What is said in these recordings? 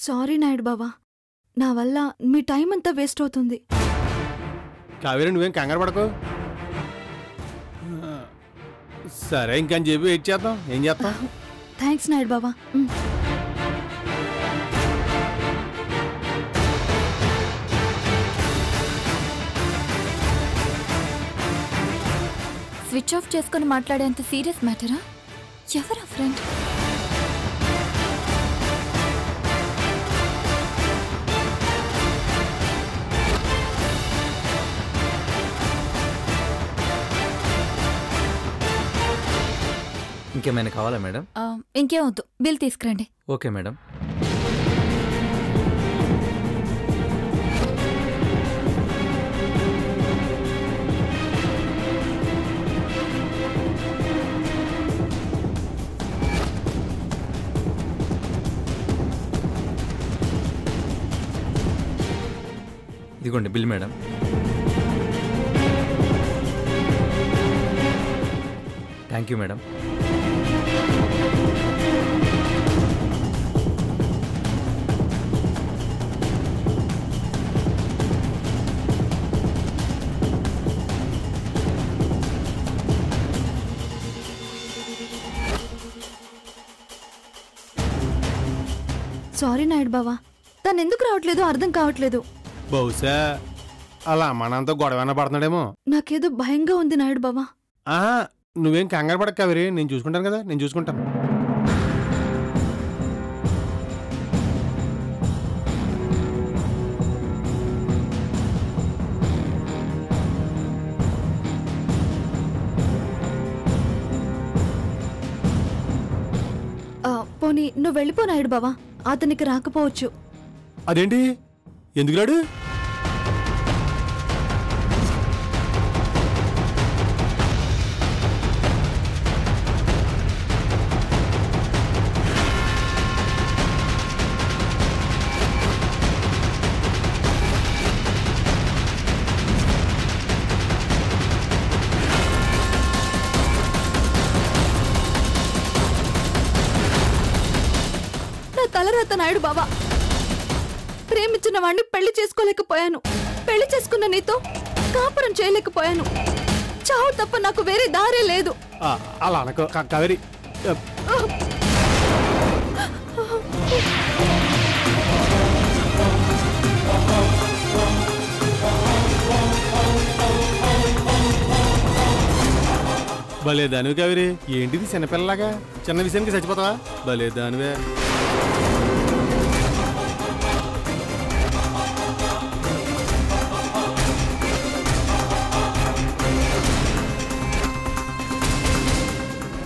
Sorry Naidu బావా, నా వల్ల మీ టైం అంతా వేస్ట్ అవుతుంది. కావేరి నువ్వేం కంగారు పడకు. సరే ఇంకని చెప్పి వెయిట్ చేద్దాం. ఏం చేస్తాం? థ్యాంక్స్ నాయుడు బావా. స్విచ్ ఆఫ్ చేసుకుని మాట్లాడేంత సీరియస్ మ్యాటరా? ఎవరా ఫ్రెండ్? ఇంకేమైనా కావాలా మేడం? ఇంకేం వద్దు, బిల్ తీసుకురండి. Okay madam. ఇదిగోండి bill madam. Thank you madam. Sorry Naidu బావా, తను ఎందుకు రావట్లేదు అర్థం కావట్లేదు. బహుశా అలా మనంతా గొడవైనా పడుతున్నాడేమో. నాకేదో భయంగా ఉంది నాయుడు బావా. నువ్వేం కంగారు పడక కావేరి, నేను చూసుకుంటాను కదా, నేను చూసుకుంటాను. పోనీ నువ్వు వెళ్ళిపో నాయుడు బావా, అతనికి రాకపోవచ్చు. అదేంటి, ఎందుకు రాడు? తలరాత నాయుడు బావా, ప్రేమించిన వాణ్ణి పెళ్లి చేసుకోలేకపోయాను, పెళ్లి చేసుకున్న నీతో కాపురం చేయలేకపోయాను. చావు తప్ప నాకు వేరే దారే లేదు. అలా అనకు కావేరి. భలేదానివి కావేరి, ఏంటిది చిన్నపిల్లలాగా చిన్న విషయానికి చచ్చిపోతావా? భలేదానివే.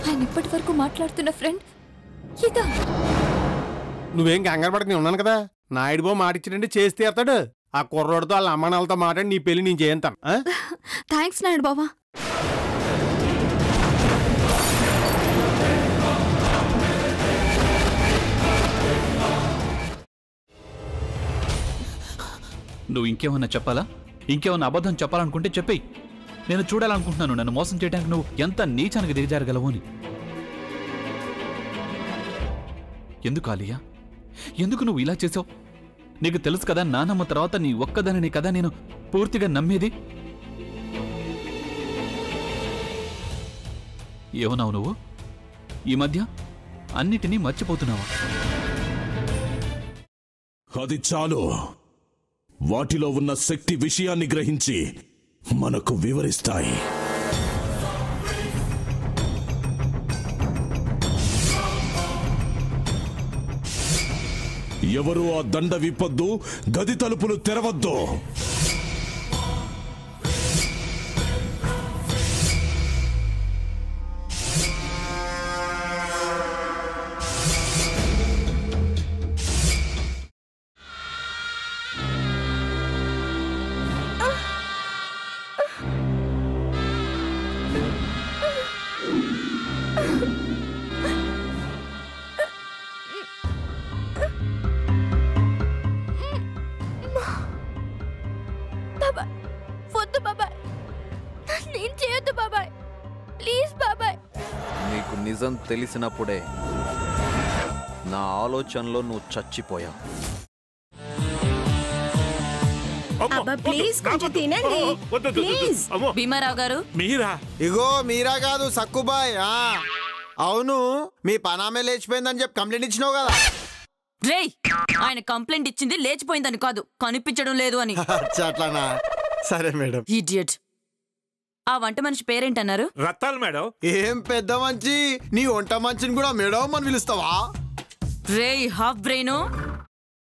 ఆయన ఇప్పటి వరకు మాట్లాడుతున్న ఫ్రెండ్ ఇదా? నువ్వేం కంగారు పడక, నేను ఉన్నాను కదా. నాయుడు బాబు మాట ఇచ్చాడంటే చేసి తీస్తాడు. ఆ కుర్రోడితో వాళ్ళ అమ్మ నాన్నలతో మాట్లాడి నీ పెళ్లి నేను చేయంతాను. థ్యాంక్స్ నాయుడు బావా. నువ్వు ఇంకేమన్నా చెప్పాలా? ఇంకేమన్నా అబద్ధం చెప్పాలనుకుంటే చెప్పేయి. నేను చూడాలనుకుంటున్నాను నన్ను మోసం చేయడానికి నువ్వు ఎంత నీచానికి దిగజారగలవు అని. ఎందుకు ఆలియా, ఎందుకు నువ్వు ఇలా చేసావు? నీకు తెలుసు కదా నానమ్మ తర్వాత నీ ఒక్కదానిని కదా నేను పూర్తిగా నమ్మేది. ఏమన్నావు నువ్వు? ఈ మధ్య అన్నిటినీ మర్చిపోతున్నావా? అది చాలు. వాటిలో ఉన్న శక్తి విషయాన్ని గ్రహించి మనకు వివరిస్తాయి. ఎవరు ఆ దండ విప్పొద్దు, గది తలుపులు తెరవద్దు. నీకు నిజం తెలిసినప్పుడే నా ఆలోచనలో నువ్వు చచ్చిపోయావు. ప్లీజ్ కొంచెం తినండి ప్లీజ్. భీమారావు గారు మీరా? ఇగో మీరా కాదు సక్కుబాయ్. అవును, మీ పనామే లేచిపోయిందని చెప్పి కంప్లైంట్ ఇచ్చినావు కదా. రేయ్, ఆయన కంప్లైంట్ ఇచ్చింది లేచిపోయిందని కాదు, కనిపించడం లేదు అని. అట్లానా? సరే మేడం. ఇడియట్. ఆ వంట మనిషి పేరేంటన్నారు? రత్తాలు మేడం. ఏం పెద్ద మంచి, నీ వంట మంచిని కూడా మేడం అని పిలుస్తావా? రేయ్ హాఫ్ బ్రెయిన్,